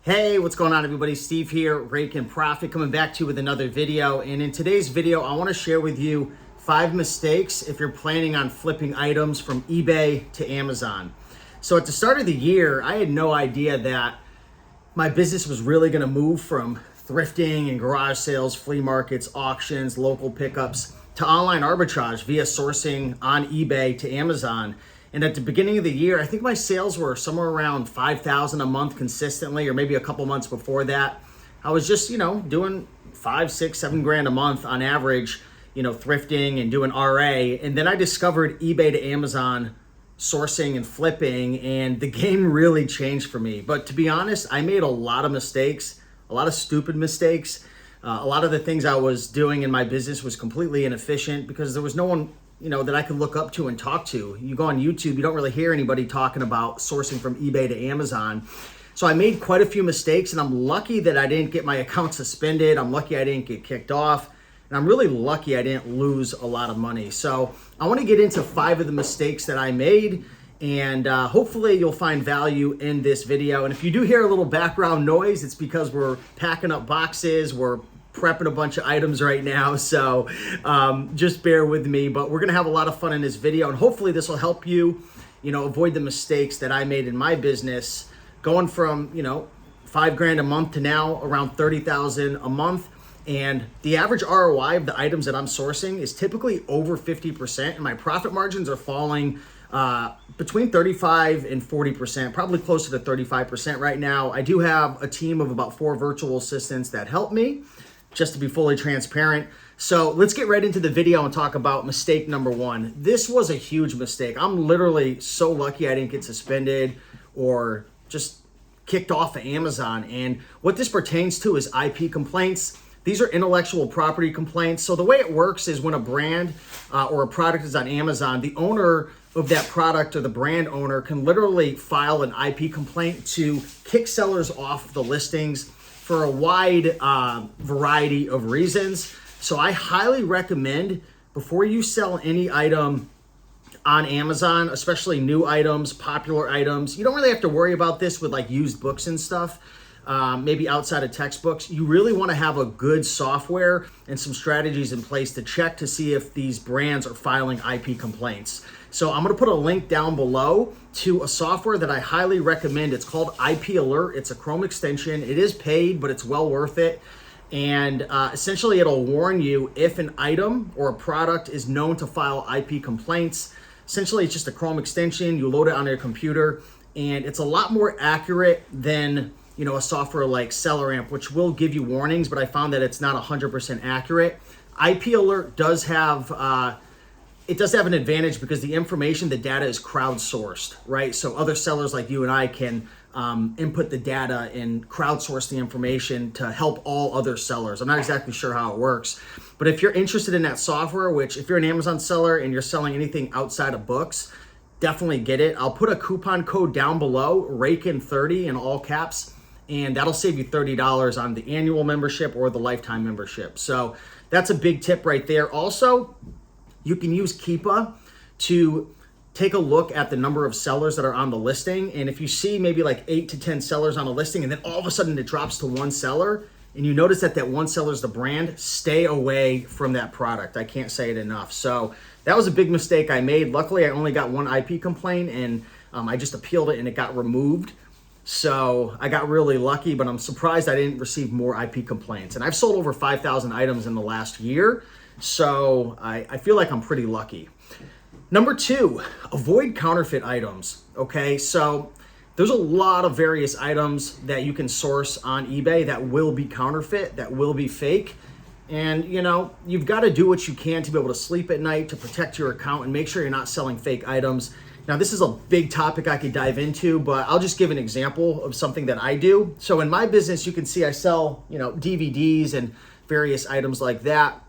Hey, what's going on everybody? Steve here, Raiken Profit, coming back to you with another video. And in today's video, I want to share with you 5 mistakes if you're planning on flipping items from eBay to Amazon. So at the start of the year, I had no idea that my business was really going to move from thrifting and garage sales, flea markets, auctions, local pickups to online arbitrage via sourcing on eBay to Amazon. And at the beginning of the year, I think my sales were somewhere around $5,000 a month consistently, or maybe a couple months before that. I was just, doing 5, 6, 7 grand a month on average, thrifting and doing RA. And then I discovered eBay to Amazon sourcing and flipping, and the game really changed for me. But to be honest, I made a lot of mistakes, a lot of stupid mistakes. A lot of the things I was doing in my business was completely inefficient because there was no one that I could look up to and talk to. You go on YouTube, you don't really hear anybody talking about sourcing from eBay to Amazon. So I made quite a few mistakes, and I'm lucky that I didn't get my account suspended. I'm lucky I didn't get kicked off. And I'm really lucky I didn't lose a lot of money. So I want to get into 5 of the mistakes that I made, and hopefully you'll find value in this video. And if you do hear a little background noise, it's because we're packing up boxes, we're prepping a bunch of items right now, so just bear with me. But we're gonna have a lot of fun in this video, and hopefully this will help you, avoid the mistakes that I made in my business, going from 5 grand a month to now around 30,000 a month. And the average ROI of the items that I'm sourcing is typically over 50%, and my profit margins are falling between 35 and 40%, probably closer to 35% right now. I do have a team of about 4 virtual assistants that help me, just to be fully transparent. So let's get right into the video and talk about mistake number 1. This was a huge mistake. I'm literally so lucky I didn't get suspended or just kicked off of Amazon. And what this pertains to is IP complaints. These are intellectual property complaints. So the way it works is when a brand or a product is on Amazon, the owner of that product or the brand owner can literally file an IP complaint to kick sellers off the listings for a wide variety of reasons. So I highly recommend, before you sell any item on Amazon, especially new items, popular items, you don't really have to worry about this with like used books and stuff, maybe outside of textbooks. You really want to have a good software and some strategies in place to check to see if these brands are filing IP complaints. So I'm going to put a link down below to a software that I highly recommend. It's called IP Alert. It's a Chrome extension. It is paid, but it's well worth it. And essentially it'll warn you if an item or a product is known to file IP complaints. Essentially it's just a Chrome extension. You load it on your computer, and it's a lot more accurate than a software like SellerAmp, which will give you warnings, but I found that it's not 100% accurate. IP Alert does have an advantage because the information, the data is crowdsourced, right? So other sellers like you and I can input the data and crowdsource the information to help all other sellers. I'm not exactly sure how it works, but if you're interested in that software, which if you're an Amazon seller and you're selling anything outside of books, definitely get it. I'll put a coupon code down below, Raiken30 in all caps, and that'll save you $30 on the annual membership or the lifetime membership. So that's a big tip right there. Also, you can use Keepa to take a look at the number of sellers that are on the listing. And if you see maybe like 8 to 10 sellers on a listing, and then all of a sudden it drops to 1 seller, and you notice that 1 seller is the brand, stay away from that product. I can't say it enough. So that was a big mistake I made. Luckily, I only got 1 IP complaint, and I just appealed it and it got removed. So I got really lucky, but I'm surprised I didn't receive more IP complaints. And I've sold over 5,000 items in the last year. So I feel like I'm pretty lucky. Number 2, avoid counterfeit items. Okay, so there's a lot of various items that you can source on eBay that will be counterfeit, that will be fake. And you've got to do what you can to be able to sleep at night, to protect your account and make sure you're not selling fake items. Now, this is a big topic I could dive into, but I'll just give an example of something that I do. So in my business, you can see I sell, DVDs and various items like that,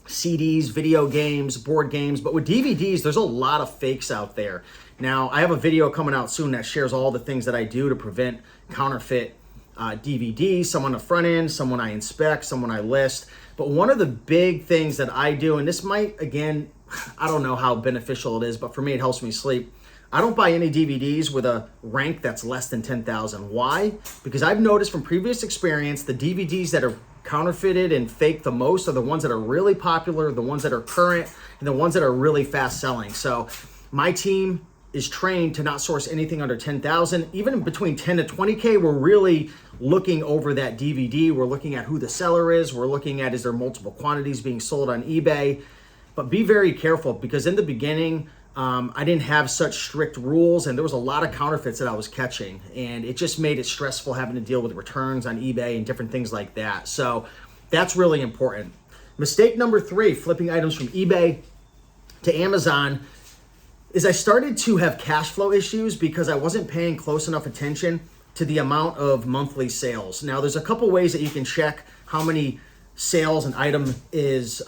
CDs, video games, board games. But with DVDs, there's a lot of fakes out there. Now, I have a video coming out soon that shares all the things that I do to prevent counterfeit DVDs, some on the front end, someone I inspect, someone I list. But one of the big things that I do, and this might, again, I don't know how beneficial it is, but for me, it helps me sleep. I don't buy any DVDs with a rank that's less than 10,000. Why? Because I've noticed from previous experience, the DVDs that are counterfeited and fake the most are the ones that are really popular, the ones that are current, and the ones that are really fast selling. So my team is trained to not source anything under 10,000. Even between 10 to 20K, we're really looking over that DVD. We're looking at who the seller is. We're looking at, is there multiple quantities being sold on eBay? But be very careful, because in the beginning, I didn't have such strict rules, and there was a lot of counterfeits that I was catching, and it just made it stressful having to deal with returns on eBay and different things like that. So that's really important. Mistake number 3, flipping items from eBay to Amazon, is I started to have cash flow issues because I wasn't paying close enough attention to the amount of monthly sales. Now, there's a couple ways that you can check how many sales an item is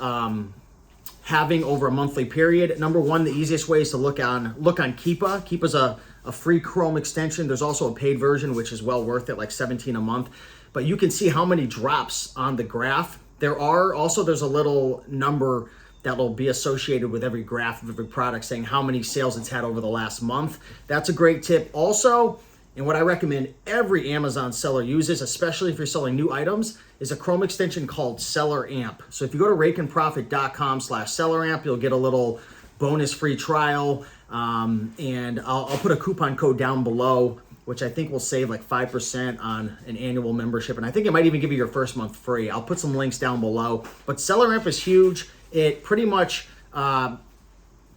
having over a monthly period. Number one, the easiest way is to look on Keepa. Keepa's a free Chrome extension. There's also a paid version, which is well worth it, like $17 a month. But you can see how many drops on the graph. There's a little number that'll be associated with every graph of every product saying how many sales it's had over the last month. That's a great tip. Also, and what I recommend every Amazon seller uses, especially if you're selling new items, is a Chrome extension called Seller Amp. So if you go to RaikenProfit.com/SellerAmp, you'll get a little bonus free trial. And I'll put a coupon code down below, which I think will save like 5% on an annual membership. And I think it might even give you your first month free. I'll put some links down below. But Seller Amp is huge. It pretty much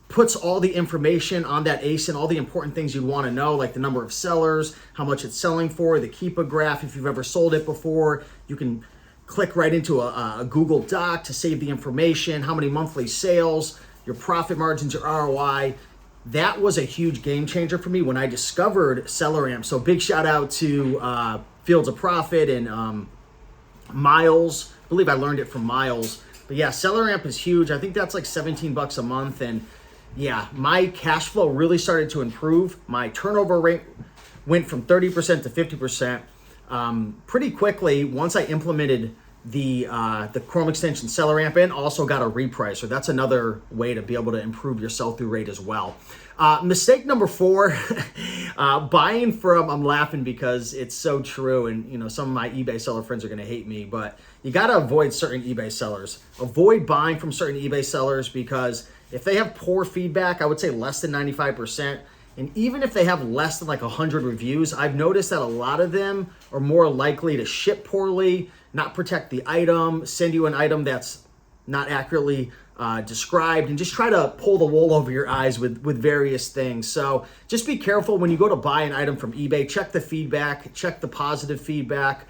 puts all the information on that ASIN, all the important things you want to know, like the number of sellers, how much it's selling for, the Keepa graph. If you've ever sold it before, you can click right into a Google Doc to save the information, how many monthly sales, your profit margins, your ROI. That was a huge game changer for me when I discovered Seller Amp. So big shout out to Fields of Profit and Miles. I believe I learned it from Miles. But yeah, Seller Amp is huge. I think that's like $17 a month. And yeah, my cash flow really started to improve. My turnover rate went from 30% to 50% pretty quickly once I implemented the Chrome extension Seller Amp, and also got a repricer. That's another way to be able to improve your sell-through rate as well. Mistake number 4, buying from, I'm laughing because it's so true, and some of my eBay seller friends are going to hate me, but you got to avoid certain eBay sellers. Avoid buying from certain eBay sellers, because if they have poor feedback, I would say less than 95%, and even if they have less than like 100 reviews, I've noticed that a lot of them are more likely to ship poorly, not protect the item, send you an item that's not accurately described, and just try to pull the wool over your eyes with various things. So just be careful when you go to buy an item from eBay. Check the feedback, check the positive feedback,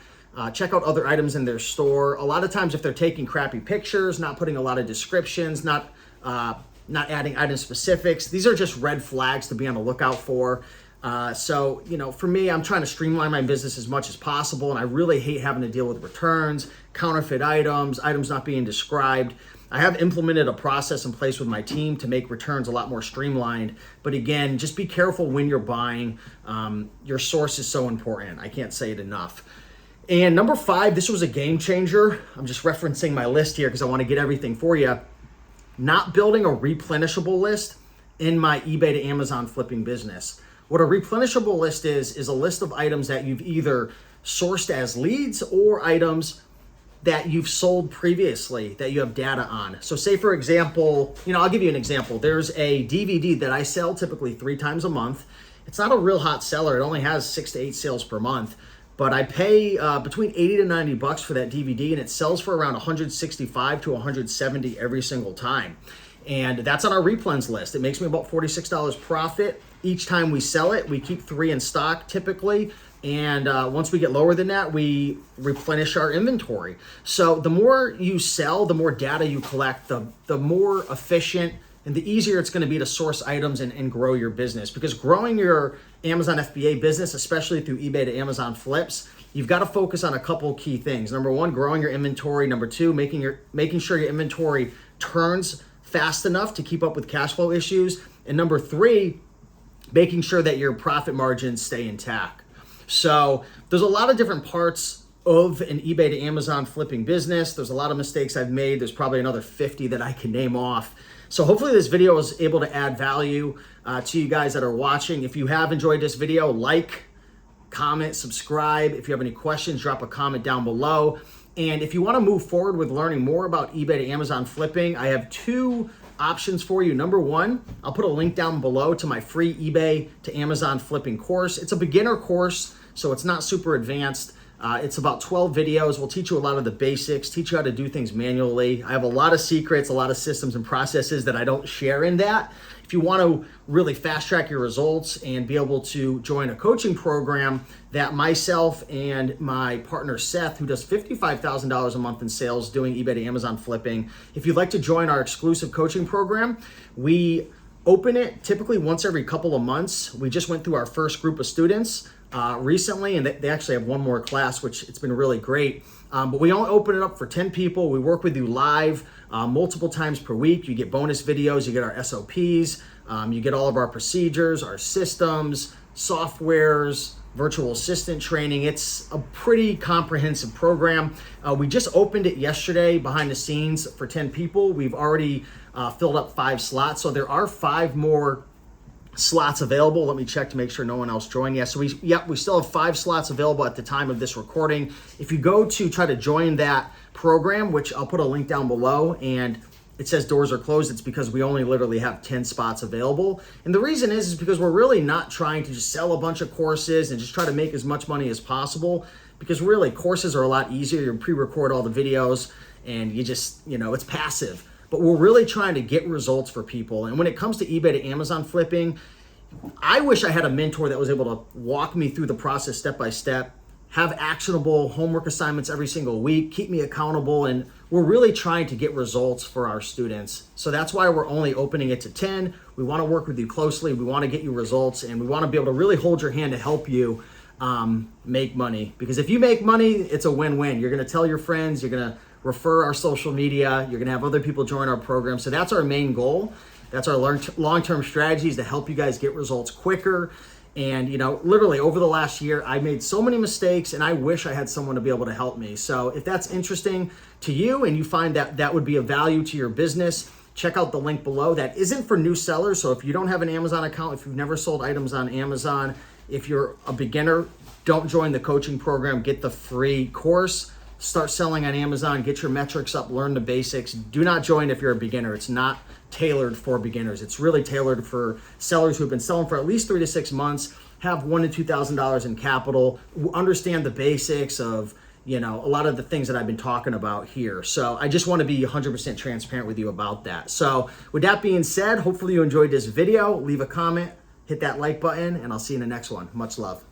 check out other items in their store. A lot of times if they're taking crappy pictures, not putting a lot of descriptions, not adding item specifics, these are just red flags to be on the lookout for. So for me, I'm trying to streamline my business as much as possible, and I really hate having to deal with returns, counterfeit items not being described. I have implemented a process in place with my team to make returns a lot more streamlined. But again, just be careful when you're buying. Your source is so important. I can't say it enough. And number 5, this was a game changer. I'm just referencing my list here because I want to get everything for you. Not building a replenishable list in my eBay to Amazon flipping business. What a replenishable list is a list of items that you've either sourced as leads or items that you've sold previously that you have data on. So say for example, I'll give you an example. There's a DVD that I sell typically 3 times a month. It's not a real hot seller. It only has 6 to 8 sales per month, but I pay between $80 to $90 for that DVD, and it sells for around $165 to $170 every single time. And that's on our replens list. It makes me about $46 profit each time we sell it. We keep 3 in stock typically. And once we get lower than that, we replenish our inventory. So the more you sell, the more data you collect, the more efficient and the easier it's going to be to source items and grow your business. Because growing your Amazon FBA business, especially through eBay to Amazon flips, you've got to focus on a couple key things. Number 1, growing your inventory. Number 2, making sure your inventory turns fast enough to keep up with cash flow issues. And number 3, making sure that your profit margins stay intact. So there's a lot of different parts of an eBay to Amazon flipping business. There's a lot of mistakes I've made. There's probably another 50 that I can name off. So hopefully this video is able to add value to you guys that are watching. If you have enjoyed this video, like, comment, subscribe. If you have any questions, drop a comment down below. And if you want to move forward with learning more about eBay to Amazon flipping, I have two options for you. Number one, I'll put a link down below to my free eBay to Amazon flipping course. It's a beginner course, so it's not super advanced. It's about 12 videos. We'll teach you a lot of the basics, teach you how to do things manually. I have a lot of secrets, a lot of systems and processes that I don't share in that. If you want to really fast track your results and be able to join a coaching program that myself and my partner Seth, who does $55,000 a month in sales doing eBay to Amazon flipping, if you'd like to join our exclusive coaching program, we open it typically once every couple of months. We just went through our first group of students recently, and they actually have one more class, which it's been really great. But we only open it up for 10 people. We work with you live multiple times per week. You get bonus videos, you get our SOPs, you get all of our procedures, our systems, softwares, virtual assistant training. It's a pretty comprehensive program. We just opened it yesterday behind the scenes for 10 people. We've already filled up 5 slots. So there are 5 more slots available. Let me check to make sure no one else joined yet. So we still have 5 slots available at the time of this recording. If you go to try to join that program, which I'll put a link down below, and it says doors are closed, it's because we only literally have 10 spots available. And the reason is because we're really not trying to just sell a bunch of courses and just try to make as much money as possible, because really courses are a lot easier. You pre-record all the videos and you just, it's passive. But we're really trying to get results for people. And when it comes to eBay to Amazon flipping, I wish I had a mentor that was able to walk me through the process step by step, have actionable homework assignments every single week, keep me accountable, and we're really trying to get results for our students. So that's why we're only opening it to 10. We want to work with you closely. We want to get you results, and we want to be able to really hold your hand to help you make money. Because if you make money, it's a win-win. You're going to tell your friends, you're going to refer our social media, you're going to have other people join our program. So that's our main goal. That's our long-term strategies to help you guys get results quicker. And, literally over the last year, I made so many mistakes, and I wish I had someone to be able to help me. So if that's interesting to you and you find that that would be of value to your business, check out the link below. That isn't for new sellers. So if you don't have an Amazon account, if you've never sold items on Amazon, if you're a beginner, don't join the coaching program. Get the free course. Start selling on Amazon, get your metrics up, learn the basics. Do not join if you're a beginner. It's not tailored for beginners. It's really tailored for sellers who have been selling for at least 3 to 6 months, have $1,000 to $2,000 in capital, understand the basics of, a lot of the things that I've been talking about here. So I just want to be 100% transparent with you about that. So with that being said, hopefully you enjoyed this video. Leave a comment, hit that like button, and I'll see you in the next one. Much love.